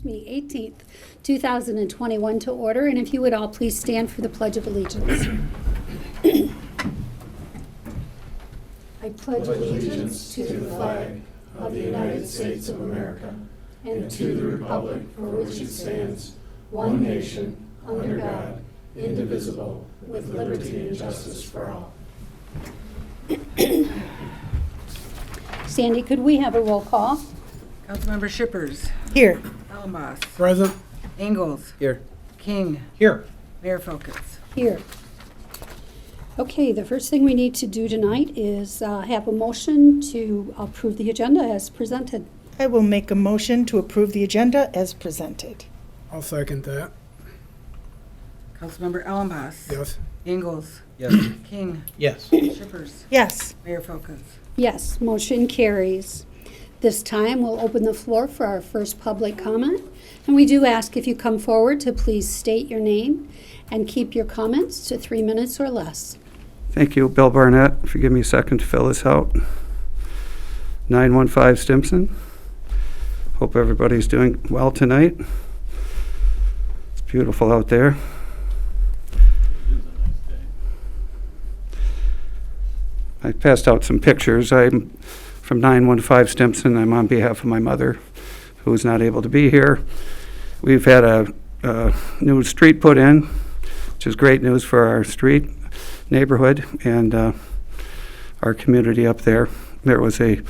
18th, 2021 to order, and if you would all please stand for the Pledge of Allegiance. I pledge allegiance to the flag of the United States of America and to the republic for which it stands, one nation, under God, indivisible, with liberty and justice for all. Sandy, could we have a roll call? Councilmember Shippers. Here. Ellenboss. Present. Ingalls. Here. King. Here. Mayor Folkins. Here. Okay, the first thing we need to do tonight is have a motion to approve the agenda as presented. I will make a motion to approve the agenda as presented. I'll second that. Councilmember Ellenboss. Yes. Ingalls. Yes. King. Yes. Shippers. Yes. Mayor Folkins. Yes, motion carries. This time we'll open the floor for our first public comment. And we do ask if you come forward to please state your name and keep your comments to 3 minutes or less. Thank you, Bill Barnett. If you give me a second to fill this out. 915 Stimson. Hope everybody's doing well tonight. It's beautiful out there. I passed out some pictures. I'm from 915 Stimson. I'm on behalf of my mother, who is not able to be here. We've had a new street put in, which is great news for our street neighborhood and our community up there. There was a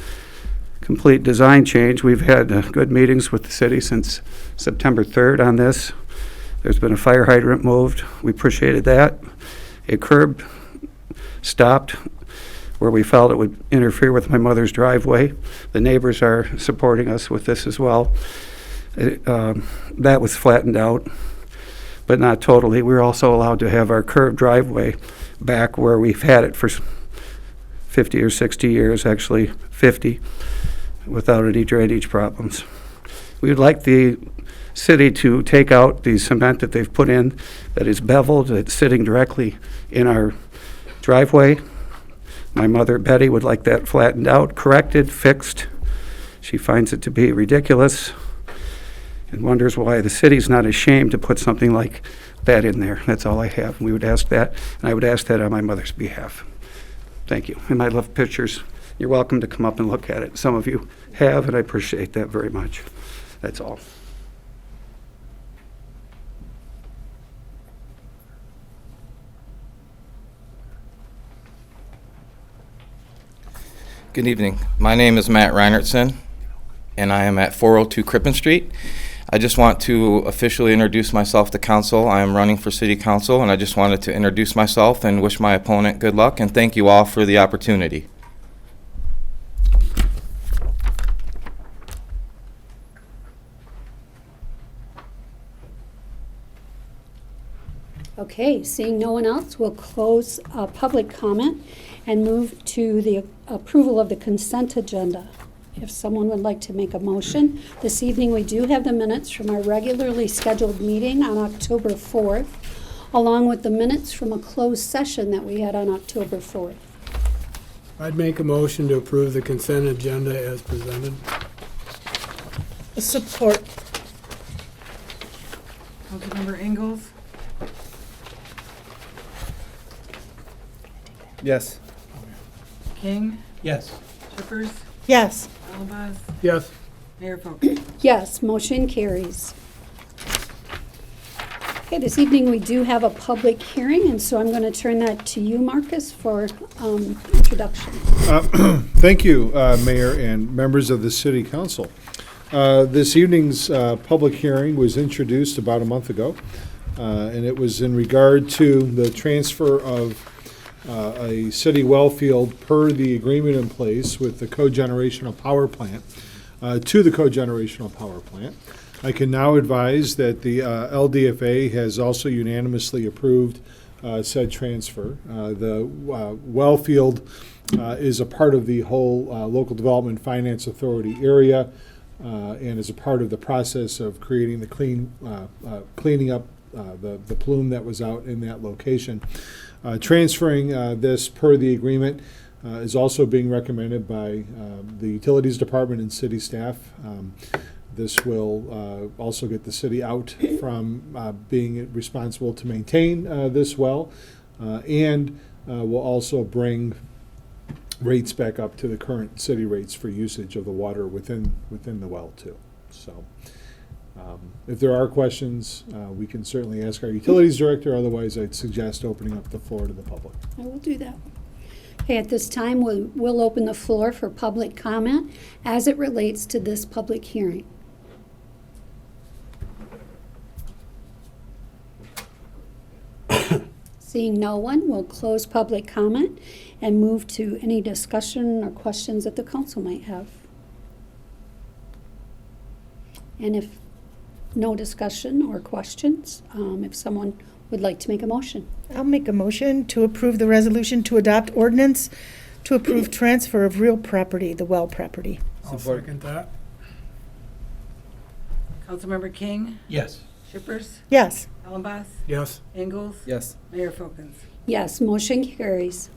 complete design change. We've had good meetings with the city since September 3rd on this. There's been a fire hydrant moved. We appreciated that. A curb stopped where we felt it would interfere with my mother's driveway. The neighbors are supporting us with this as well. That was flattened out, but not totally. We were also allowed to have our curved driveway back where we've had it for 50 or 60 years, actually 50, without any drainage problems. We would like the city to take out the cement that they've put in that is beveled, that's sitting directly in our driveway. My mother, Betty, would like that flattened out, corrected, fixed. She finds it to be ridiculous and wonders why the city's not ashamed to put something like that in there. That's all I have. We would ask that, and I would ask that on my mother's behalf. Thank you. And I love pictures. You're welcome to come up and look at it. Some of you have, and I appreciate that very much. That's all. Good evening. My name is Matt Reinertson, and I am at 402 Crippen Street. I just want to officially introduce myself to council. I am running for city council, and I just wanted to introduce myself and wish my opponent good luck, and thank you all for the opportunity. Okay, seeing no one else, we'll close public comment and move to the approval of the consent agenda. If someone would like to make a motion. This evening we do have the minutes from our regularly scheduled meeting on October 4th, along with the minutes from a closed session that we had on October 4th. I'd make a motion to approve the consent agenda as presented. Support. Councilmember Ingalls. Yes. King. Yes. Shippers. Yes. Ellenboss. Yes. Mayor Folkins. Yes, motion carries. Okay, this evening we do have a public hearing, and so I'm going to turn that to you, Marcus, for introduction. Thank you, Mayor and members of the City Council. This evening's public hearing was introduced about a month ago, and it was in regard to the transfer of a city well field per the agreement in place with the cogenerational power plant to the cogenerational power plant. I can now advise that the LDFA has also unanimously approved said transfer. The well field is a part of the whole Local Development Finance Authority area and is a part of the process of creating the cleaning up the plume that was out in that location. Transferring this per the agreement is also being recommended by the Utilities Department and city staff. This will also get the city out from being responsible to maintain this well, and will also bring rates back up to the current city rates for usage of the water within the well too. So if there are questions, we can certainly ask our utilities director. Otherwise, I'd suggest opening up the floor to the public. I will do that. Okay, at this time, we'll open the floor for public comment as it relates to this public hearing. Seeing no one, we'll close public comment and move to any discussion or questions that the council might have. And if no discussion or questions, if someone would like to make a motion. I'll make a motion to approve the resolution to adopt ordinance to approve transfer of real property, the well property. I'll second that. Councilmember King, Yes. Shippers, Yes. Ellenboss, Yes. Ingalls, Yes. Mayor Folkins. Yes, motion carries.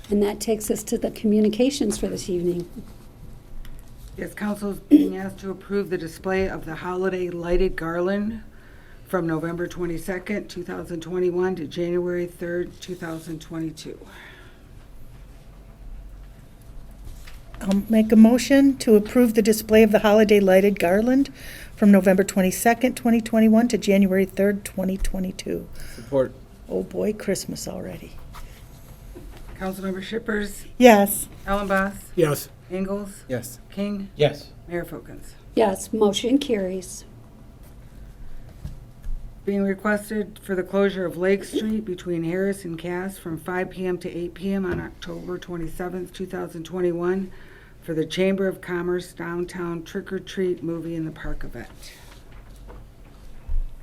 And that takes us to the communications for this evening. Yes, council is being asked to approve the display of the holiday lighted garland from November 22nd, 2021 to January 3rd, 2022. I'll make a motion to approve the display of the holiday lighted garland from November 22nd, 2021 to January 3rd, 2022. Support. Oh boy, Christmas already. Councilmember Shippers, Yes. Ellenboss, Yes. Ingalls, Yes. King, Yes. Mayor Folkins. Yes, motion carries. Being requested for the closure of Lake Street between Harris and Cass from 5 p.m. to 8 p.m. on October 27th, 2021 for the Chamber of Commerce Downtown Trick or Treat Movie in the Park event.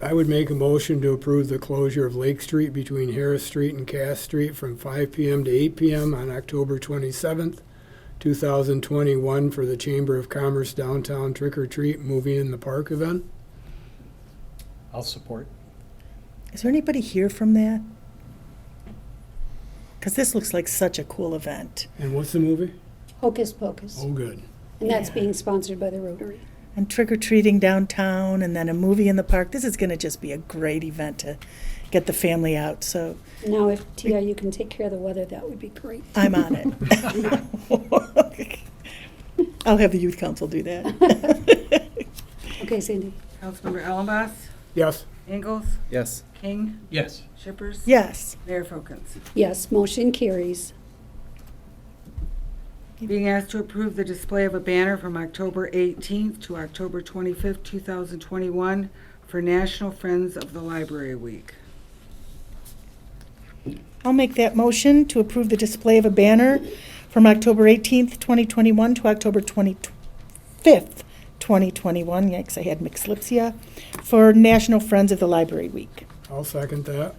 I would make a motion to approve the closure of Lake Street between Harris Street and Cass Street from 5 p.m. to 8 p.m. on October 27th, 2021 for the Chamber of Commerce Downtown Trick or Treat Movie in the Park event. I'll support. Is there anybody here from that? Because this looks like such a cool event. And what's the movie? Hocus Pocus. Oh, good. And that's Yeah. being sponsored by the Rotary. And trick-or-treating downtown and then a movie in the park. This is going to just be a great event to get the family out. So Now, if Tia, you can take care of the weather, that would be great. I'm on it. I'll have the youth council do that. Okay, Sandy. Councilmember Ellenboss, Yes. Ingalls, Yes. King, Yes. Shippers, Yes. Mayor Folkins. Yes, motion carries. Being asked to approve the display of a banner from October 18th to October 25th, 2021 for National Friends of the Library Week. I'll make that motion to approve the display of a banner from October 18th, 2021 to October 25th, 2021. Yikes, I had mixed lips here. For National Friends of the Library Week. I'll second that.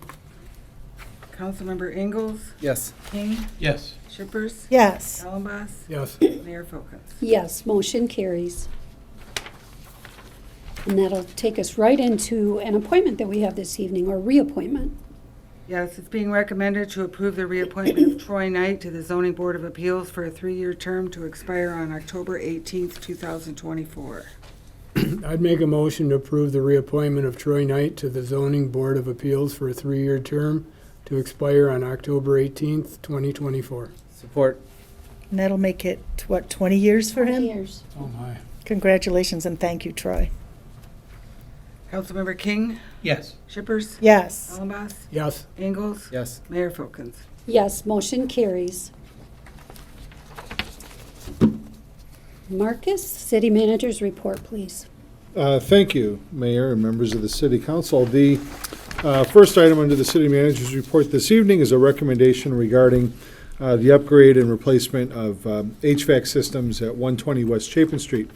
Councilmember Ingalls, Yes. King, Yes. Shippers, Yes. Ellenboss, Yes. Mayor Folkins. Yes, motion carries. And that'll take us right into an appointment that we have this evening, or reappointment. Yes, it's being recommended to approve the reappointment of Troy Knight to the Zoning Board of Appeals for a 3-year term to expire on October 18th, 2024. I'd make a motion to approve the reappointment of Troy Knight to the Zoning Board of Appeals for a 3-year term to expire on October 18th, 2024. Support. And that'll make it, what, 20 years for him? Years. Oh, my. Congratulations and thank you, Troy. Councilmember King, Yes. Shippers, Yes. Ellenboss, Yes. Ingalls, Yes. Mayor Folkins. Yes, motion carries. Marcus, City Manager's report, please. Thank you, Mayor and members of the City Council. The first item under the City Manager's report this evening is a recommendation regarding the upgrade and replacement of HVAC systems at 120 West Chapin Street.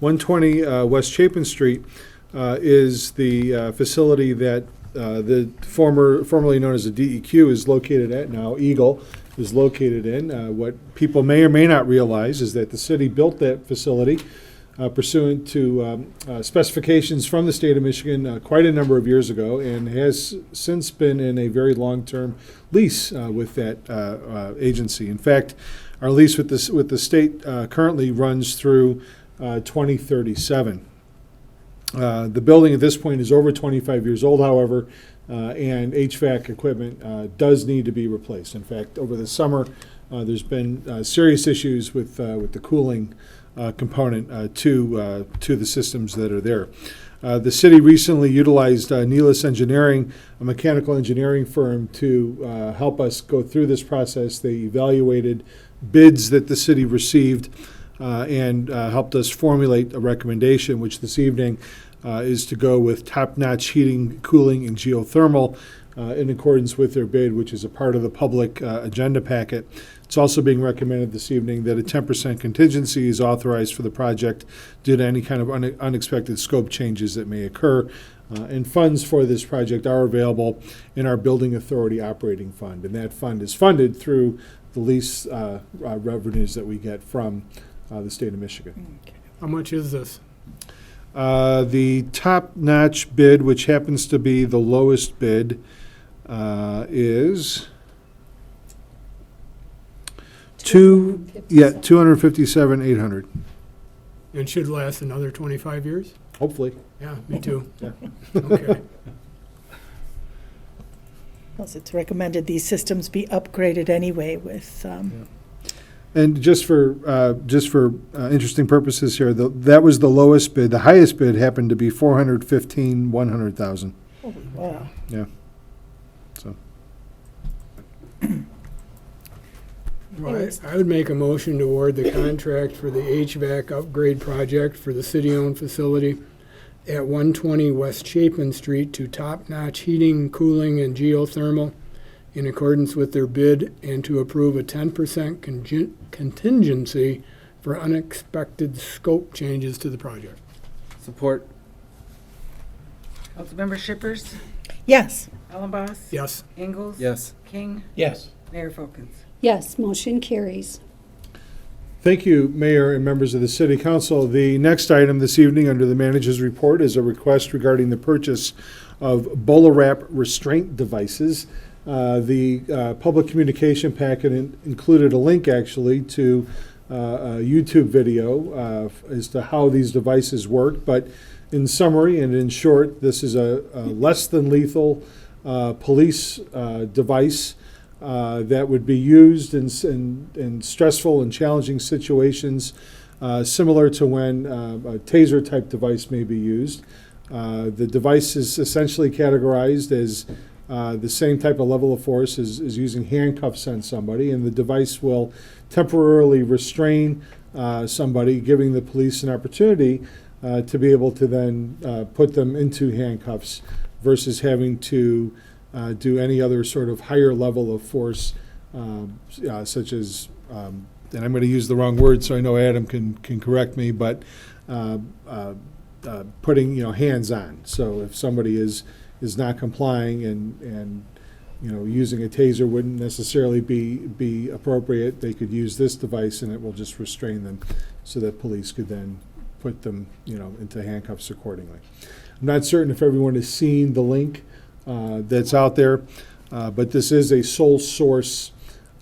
120 West Chapin Street is the facility that the formerly known as the DEQ is located at, now Eagle is located in. What people may or may not realize is that the city built that facility pursuant to specifications from the state of Michigan quite a number of years ago, and has since been in a very long-term lease with that agency. In fact, our lease with the state currently runs through 2037. The building at this point is over 25 years old, however, and HVAC equipment does need to be replaced. In fact, over the summer, there's been serious issues with the cooling component to the systems that are there. The city recently utilized Neelis Engineering, a mechanical engineering firm, to help us go through this process. They evaluated bids that the city received and helped us formulate a recommendation, which this evening is to go with top-notch heating, cooling, and geothermal in accordance with their bid, which is a part of the public agenda packet. It's also being recommended this evening that a 10% contingency is authorized for the project due to any kind of unexpected scope changes that may occur. And funds for this project are available in our Building Authority Operating Fund, and that fund is funded through the lease revenues that we get from the state of Michigan. How much is this? The top-notch bid, which happens to be the lowest bid, is $257,800. And should last another 25 years? Hopefully. Yeah, me too. Yeah. Okay. Plus, it's recommended these systems be upgraded anyway with, And just for interesting purposes here, that was the lowest bid. The highest bid happened to be $415,100,000. wow. Yeah. So. Well, I would make a motion to award the contract for the HVAC upgrade project for the city-owned facility at 120 West Chapin Street to Top Notch Heating, Cooling, and Geothermal in accordance with their bid, and to approve a 10% contingency for unexpected scope changes to the project. Support. Councilmember Shippers, Yes. Ellenboss, Yes. Ingalls. Yes. King, Yes. Mayor Folkins. Yes, motion carries. Thank you, Mayor and members of the City Council. The next item this evening under the manager's report is a request regarding the purchase of BolaWrap restraint devices. The public communication packet included a link, actually, to a YouTube video as to how these devices work. But in summary and in short, this is a less than lethal police device that would be used in stressful and challenging situations, similar to when a taser-type device may be used. The device is essentially categorized as the same type of level of force as using handcuffs on somebody, and the device will temporarily restrain somebody, giving the police an opportunity to be able to then put them into handcuffs versus having to do any other sort of higher level of force, such as, and I'm going to use the wrong word, so I know Adam can correct me, but putting hands on. So if somebody is not complying and using a taser wouldn't necessarily be appropriate, they could use this device and it will just restrain them, so that police could then put them into handcuffs accordingly. I'm not certain if everyone has seen the link that's out there, but this is a sole source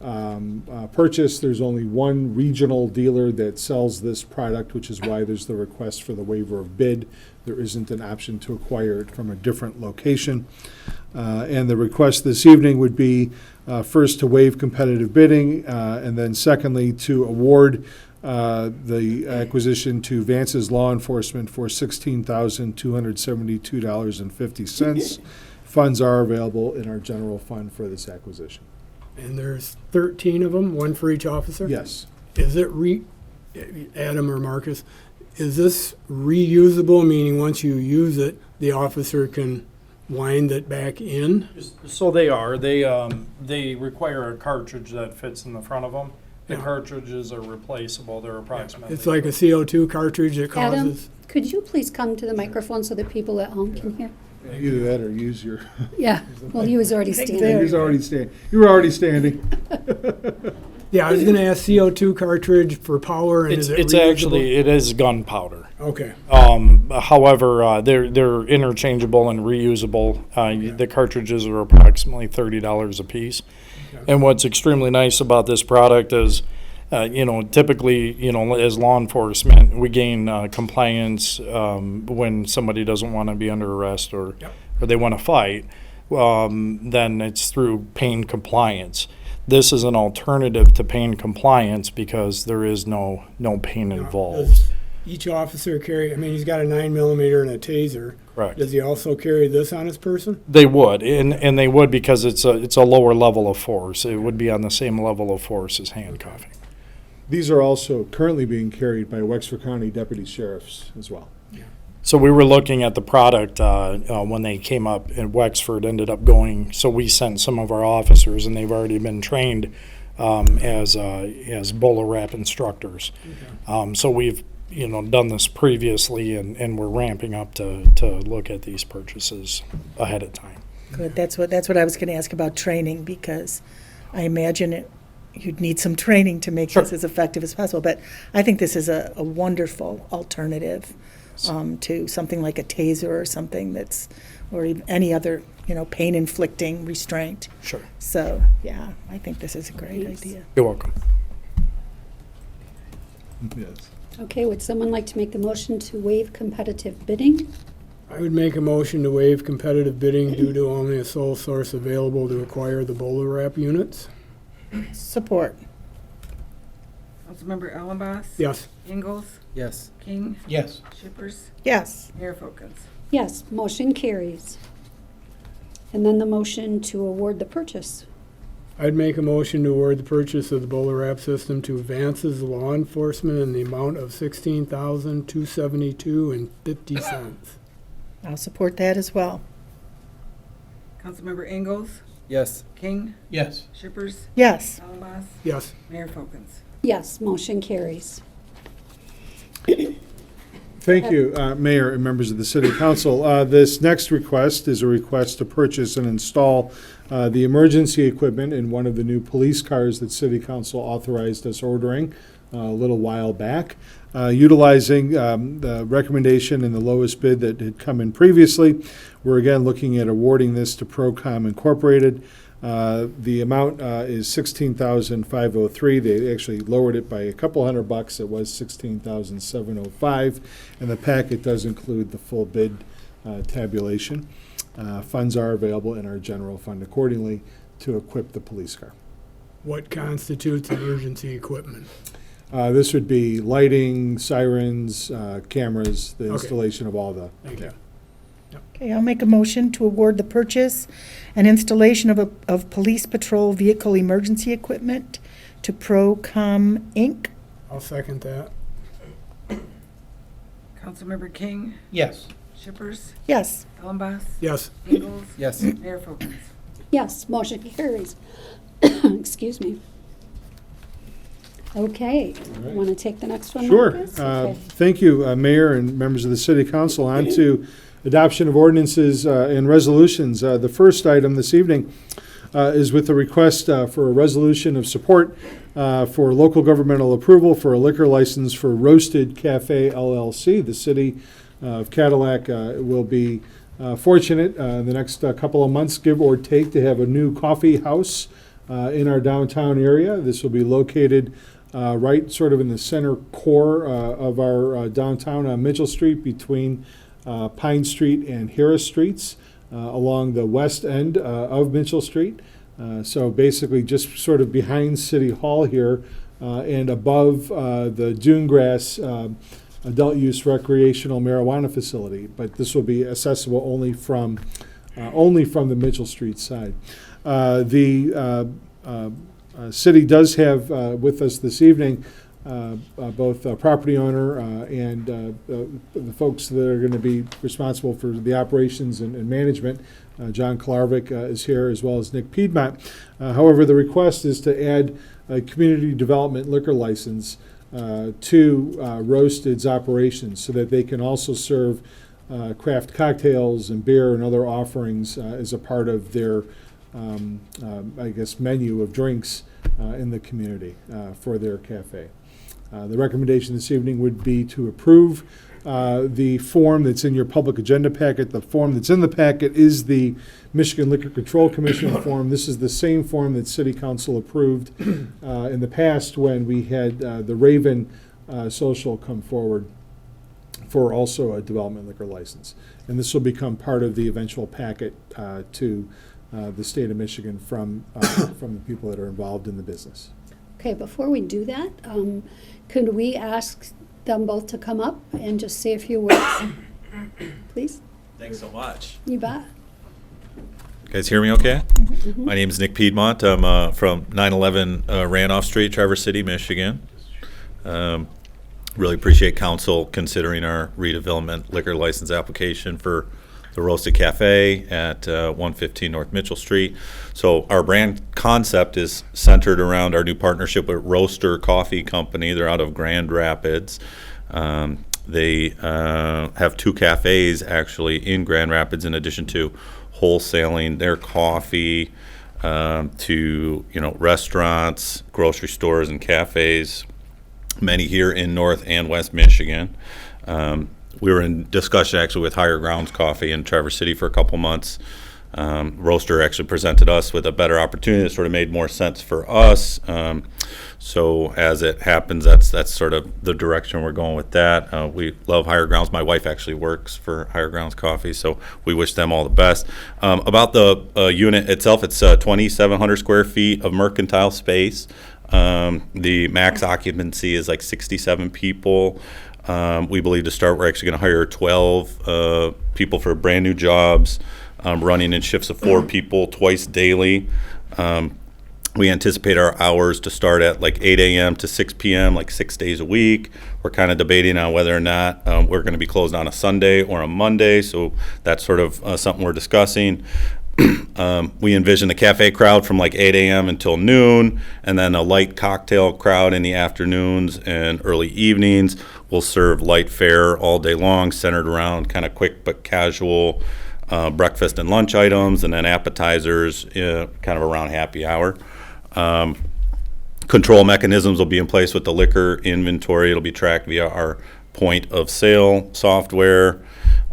purchase. There's only one regional dealer that sells this product, which is why there's the request for the waiver of bid. There isn't an option to acquire it from a different location. And the request this evening would be first to waive competitive bidding, and then secondly to award the acquisition to Vance's Law Enforcement for $16,272.50. Funds are available in our general fund for this acquisition. And there's 13 of them, one for each officer? Yes. Is it Adam or Marcus, is this reusable, meaning once you use it, the officer can wind it back in? So they are. They require a cartridge that fits in the front of them. The Yeah. cartridges are replaceable. They're approximately. It's like a CO2 cartridge that Adam, causes. could you please come to the microphone so that people at home can hear? Either that or use your. Yeah, well, he was already Thank standing. you. You were already standing. Yeah, I was going to ask CO2 cartridge for power, and It's is it it's reusable? actually it is gunpowder. Okay. However, they're interchangeable and reusable. The cartridges are approximately $30 a piece. Okay. And what's extremely nice about this product is typically, as law enforcement, we gain compliance when somebody doesn't want to be under arrest or they want to fight. Then it's through pain compliance. This is an alternative to pain compliance because there is no pain involved. Does each officer carry, I mean, he's got a 9mm and a taser. Correct. Does he also carry this on his person? They would, and they would because it's a lower level of force. It would be on the same level of force as handcuffing. These are also currently being carried by Wexford County deputy sheriffs as well. So we were looking at the product when they came up, and Wexford ended up going. So we sent some of our officers, and they've already been trained as bolo wrap instructors. So we've done this previously, and we're ramping up to look at these purchases ahead of time. Good, that's what I was going to ask about training, because I imagine you'd need some training to make this as effective as possible. But I think this is a wonderful alternative to something like a taser or something or even any other, pain-inflicting restraint. Sure. So, yeah, I think this is a great idea. You're welcome. Yes. Okay, would someone like to make the motion to waive competitive bidding? I would make a motion to waive competitive bidding due to only a sole source available to acquire the bowler wrap units. Support. Councilmember Ellenboss? Yes. Ingalls? Yes. King? Yes. Shippers? Yes. Mayor Folkins? Yes, motion carries. And then the motion to award the purchase. I'd make a motion to award the purchase of the bowler wrap system to Vance's Law Enforcement in the amount of $16,272.50. I'll support that as well. Councilmember Ingalls? Yes. King? Yes. Shippers? Yes. Ellenboss? Yes. Mayor Folkins? Yes, motion carries. Thank you, Mayor and members of the City Council. This next request is a request to purchase and install the emergency equipment in one of the new police cars that City Council authorized us ordering a little while back. Utilizing the recommendation and the lowest bid that had come in previously, we're again looking at awarding this to Procom Incorporated. The amount is $16,503. They actually lowered it by a couple $100. It was $16,705, and the packet does include the full bid tabulation. Funds are available in our general fund accordingly to equip the police car. What constitutes emergency equipment? This would be lighting, sirens, cameras, the Okay. installation of all the. Thank you. Okay, I'll make a motion to award the purchase and installation of police patrol vehicle emergency equipment to Procom Inc. I'll second that. Councilmember King? Yes. Shippers? Yes. Ellenboss? Yes. Ingalls? Yes. Mayor Folkins? Yes, motion carries. Excuse me. Okay, want to take the next one, Sure. Marcus? Okay. Thank you, Mayor and members of the City Council. On to adoption of ordinances and resolutions. The first item this evening is with a request for a resolution of support for local governmental approval for a liquor license for Roasted Cafe LLC. The City of Cadillac will be fortunate in the next couple of months, give or take, to have a new coffee house in our downtown area. This will be located right sort of in the center core of our downtown on Mitchell Street between Pine Street and Harris Streets along the west end of Mitchell Street. So basically just sort of behind City Hall here and above the Dunegrass adult use recreational marijuana facility. But this will be accessible only from the Mitchell Street side. The city does have with us this evening both a property owner and the folks that are going to be responsible for the operations and management. John Klarvik is here, as well as Nick Piedmont. However, the request is to add a community development liquor license to Roasted's operations so that they can also serve craft cocktails and beer and other offerings as a part of their menu of drinks in the community for their cafe. The recommendation this evening would be to approve the form that's in your public agenda packet. The form that's in the packet is the Michigan Liquor Control Commission form. This is the same form that City Council approved in the past when we had the Raven Social come forward for also a development liquor license. And this will become part of the eventual packet to the state of Michigan from the people that are involved in the business. Okay, before we do that, could we ask them both to come up and just say a few words? Please? Thanks so much. You bet. You guys hear me okay? My name is Nick Piedmont. I'm from 911 Randolph Street, Traverse City, Michigan. Really appreciate council considering our redevelopment liquor license application for the Roasted Cafe at 115 North Mitchell Street. So our brand concept is centered around our new partnership with Roaster Coffee Company. They're out of Grand Rapids. They have 2 cafes actually in Grand Rapids, in addition to wholesaling their coffee to restaurants, grocery stores, and cafes. Many here in North and West Michigan. We were in discussion actually with Higher Grounds Coffee in Traverse City for a couple months. Roaster actually presented us with a better opportunity that sort of made more sense for us. So as it happens, that's sort of the direction we're going with that. We love Higher Grounds. My wife actually works for Higher Grounds Coffee, so we wish them all the best. About the unit itself, it's 2,700 square feet of mercantile space. The max occupancy is like 67 people. We believe to start, we're actually going to hire 12 people for brand new jobs, running in shifts of 4 people twice daily. We anticipate our hours to start at like 8 a.m. to 6 p.m., like 6 days a week. We're kind of debating on whether or not we're going to be closed on a Sunday or a Monday, so that's sort of something we're discussing. We envision a cafe crowd from like 8 a.m. until noon, and then a light cocktail crowd in the afternoons and early evenings. We'll serve light fare all day long, centered around kind of quick but casual breakfast and lunch items, and then appetizers kind of around happy hour. Control mechanisms will be in place with the liquor inventory. It'll be tracked via our point of sale software.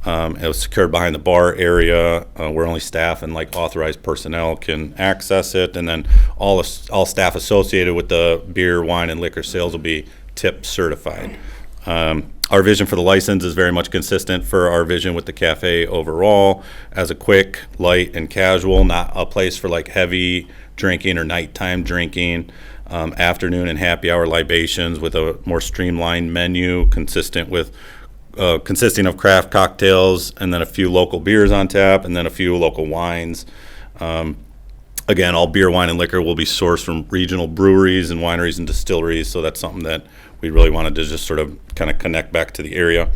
It was secured behind the bar area where only staff and like authorized personnel can access it, and then all staff associated with the beer, wine, and liquor sales will be tip certified. Our vision for the license is very much consistent for our vision with the cafe overall, as a quick, light, and casual, not a place for like heavy drinking or nighttime drinking. Afternoon and happy hour libations with a more streamlined menu consisting of craft cocktails and then a few local beers on tap and then a few local wines. Again, all beer, wine, and liquor will be sourced from regional breweries and wineries and distilleries, so that's something that we really wanted to just sort of kind of connect back to the area.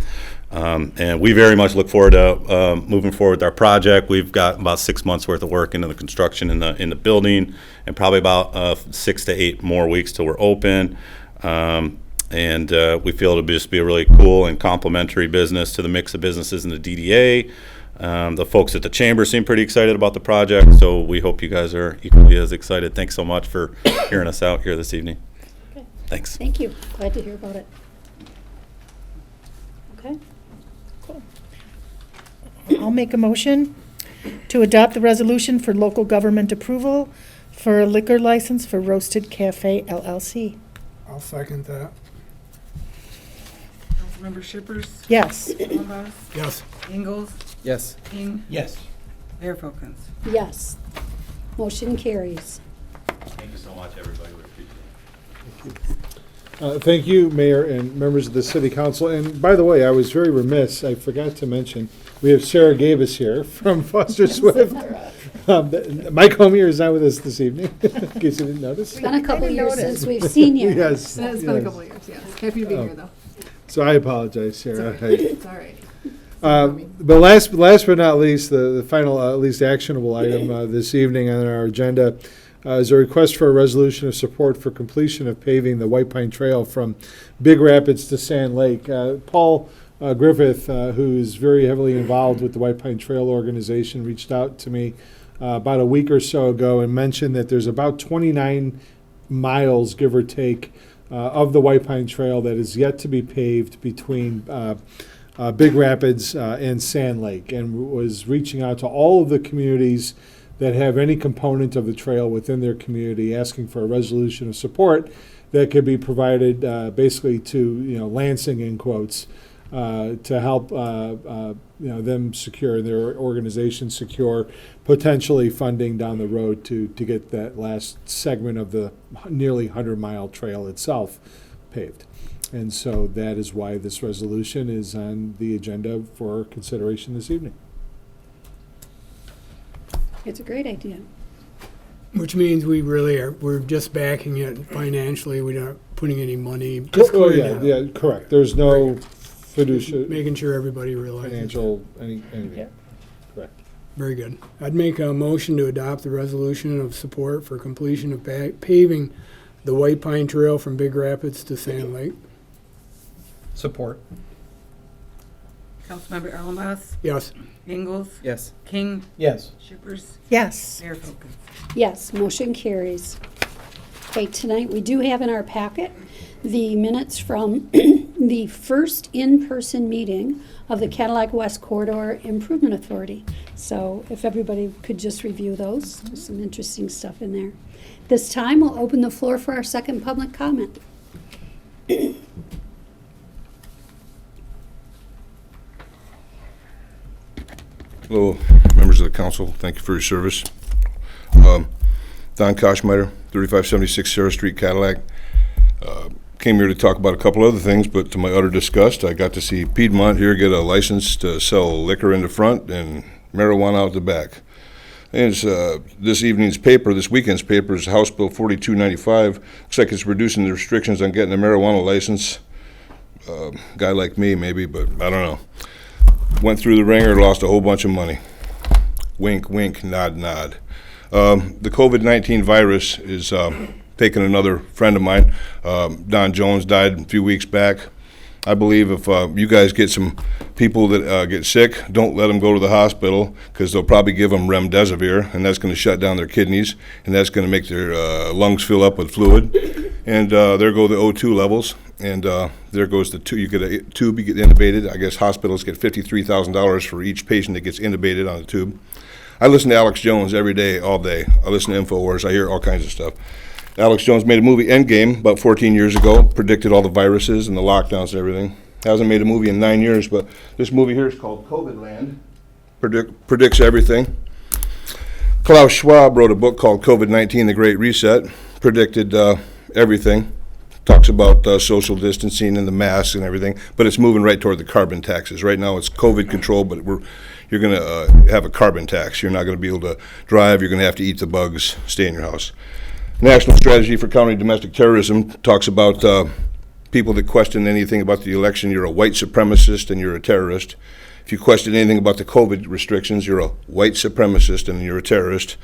And we very much look forward to moving forward with our project. We've got about 6 months worth of work into the construction in the building, and probably about 6 to 8 more weeks till we're open. And we feel it'll just be a really cool and complementary business to the mix of businesses in the DDA. The folks at the Chamber seem pretty excited about the project, so we hope you guys are equally as excited. Thanks so much for hearing us out here this evening. Okay. Thanks. Thank you. Glad to hear about it. Okay. Cool. I'll make a motion to adopt the resolution for local government approval for a liquor license for Roasted Cafe LLC. I'll second that. Councilmember Shippers, Yes. Allenboss, Yes. Ingalls, Yes. King, Yes. Mayor Folkins. Yes. Motion carries. Thank you so much, everybody. We appreciate it. Thank you, Mayor and members of the City Council. And by the way, I was very remiss, I forgot to mention, we have Sarah Gavis here from Foster Swift. Mike Homier is not with us this evening, in case you didn't notice. It's been a couple years since we've seen you. Yes. It has been a yes. couple of years, yes. Happy to be here, though. So I apologize, Sarah. It's all right. But last but not least, the final, at least actionable item this evening on our agenda is a request for a resolution of support for completion of paving the White Pine Trail from Big Rapids to Sand Lake. Paul Griffith, who is very heavily involved with the White Pine Trail organization, reached out to me about a week or so ago and mentioned that there's about 29 miles, give or take, of the White Pine Trail that is yet to be paved between Big Rapids, and Sand Lake, and was reaching out to all of the communities that have any component of the trail within their community, asking for a resolution of support that could be provided basically to, Lansing, in quotes, to help them secure, their organization secure potentially funding down the road to get that last segment of the nearly 100-mile trail itself paved. And so that is why this resolution is on the agenda for consideration this evening. It's a great idea. Which means we really are, we're just backing it financially, we're not putting any money. Just Oh, clearing yeah, it yeah, up. correct. There's no fiduciary, Making sure everybody realizes. financial, anything. Yeah. Correct. Very good. I'd make a motion to adopt the resolution of support for completion of paving the White Pine Trail from Big Rapids to Sand Lake. Support. Councilmember Ellenboss, Yes. Ingalls, Yes. King, Yes. Shippers, Yes. Mayor Folkins. Yes, motion carries. Okay, tonight we do have in our packet the minutes from the first in-person meeting of the Cadillac West Corridor Improvement Authority. So if everybody could just review those, there's some interesting stuff in there. This time, we'll open the floor for our second public comment. Hello, members of the council. Thank you for your service. Don Koschmeider, 3576 Sarah Street, Cadillac. Came here to talk about a couple other things, but to my utter disgust, I got to see Piedmont here get a license to sell liquor in the front and marijuana out the back. And it's, this evening's paper, this weekend's paper, is House Bill 4295. Looks like it's reducing the restrictions on getting a marijuana license. Guy like me, maybe, but I don't know. Went through the ringer, lost a whole bunch of money. Wink, wink, nod, nod. The COVID-19 virus is taking another friend of mine. Don Jones died a few weeks back. I believe if you guys get some people that get sick, don't let them go to the hospital, because they'll probably give them remdesivir, and that's going to shut down their kidneys, and that's going to make their lungs fill up with fluid. And there go the O2 levels, and there goes the tube. You get a tube, you get intubated. I guess hospitals get $53,000 for each patient that gets intubated on the tube. I listen to Alex Jones every day, all day. I listen to InfoWars. I hear all kinds of stuff. Alex Jones made a movie, Endgame, about 14 years ago, predicted all the viruses and the lockdowns and everything. Hasn't made a movie in 9 years, but this movie here is called COVID Land. Predicts everything. Klaus Schwab wrote a book called COVID-19, The Great Reset. Predicted everything. Talks about social distancing and the masks and everything, but it's moving right toward the carbon taxes. Right now it's COVID control, but you're going to have a carbon tax. You're not going to be able to drive. You're going to have to eat the bugs, stay in your house. National Strategy for Countering Domestic Terrorism talks about people that question anything about the election. You're a white supremacist and you're a terrorist. If you question anything about the COVID restrictions, you're a white supremacist and you're a terrorist.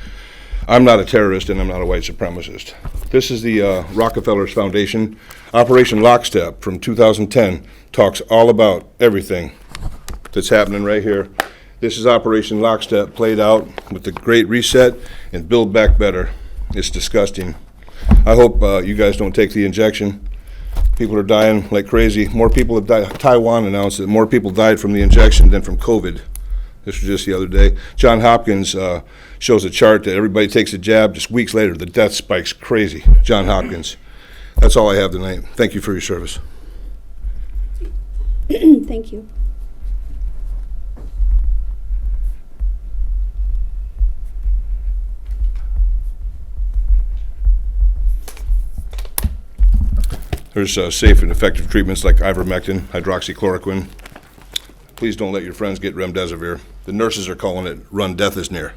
I'm not a terrorist and I'm not a white supremacist. This is the Rockefeller Foundation. Operation Lockstep from 2010 talks all about everything that's happening right here. This is Operation Lockstep played out with the Great Reset and Build Back Better. It's disgusting. I hope you guys don't take the injection. People are dying like crazy. More people have died. Taiwan announced that more people died from the injection than from COVID. This was just the other day. John Hopkins shows a chart that everybody takes a jab, just weeks later, the death spikes crazy. John Hopkins. That's all I have tonight. Thank you for your service. Thank you. There's safe and effective treatments like ivermectin, hydroxychloroquine. Please don't let your friends get remdesivir. The nurses are calling it run death is near.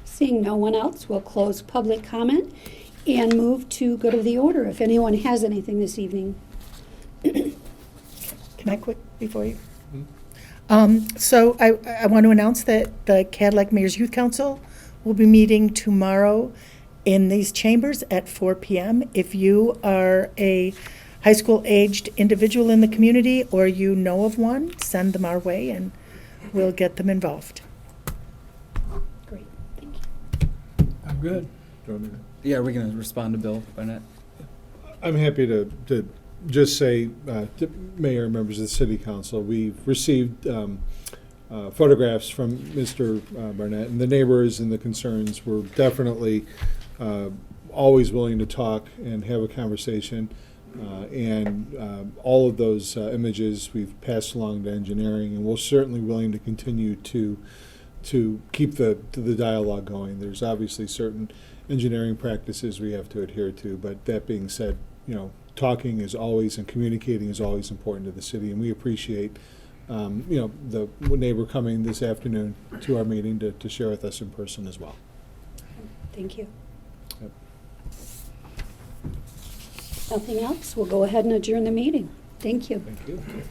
Seeing no one else, we'll close public comment and move to go to the order if anyone has anything this evening. Can I quick before you? So I want to announce that the Cadillac Mayor's Youth Council will be meeting tomorrow in these chambers at 4 p.m. If you are a high school aged individual in the community or you know of one, send them our way and we'll get them involved. Great, thank you. I'm good. Yeah, are we going to respond to Bill Barnett? I'm happy to just say, to Mayor and members of the City Council, we've received photographs from Mr. Barnett, and the neighbors and the concerns were definitely always willing to talk and have a conversation. And all of those images we've passed along to engineering, and we're certainly willing to continue to keep the dialogue going. There's obviously certain engineering practices we have to adhere to, but that being said, talking is always and communicating is always important to the city, and we appreciate the neighbor coming this afternoon to our meeting to share with us in person as well. Thank you. Yep. Nothing else? We'll go ahead and adjourn the meeting. Thank you. Thank you.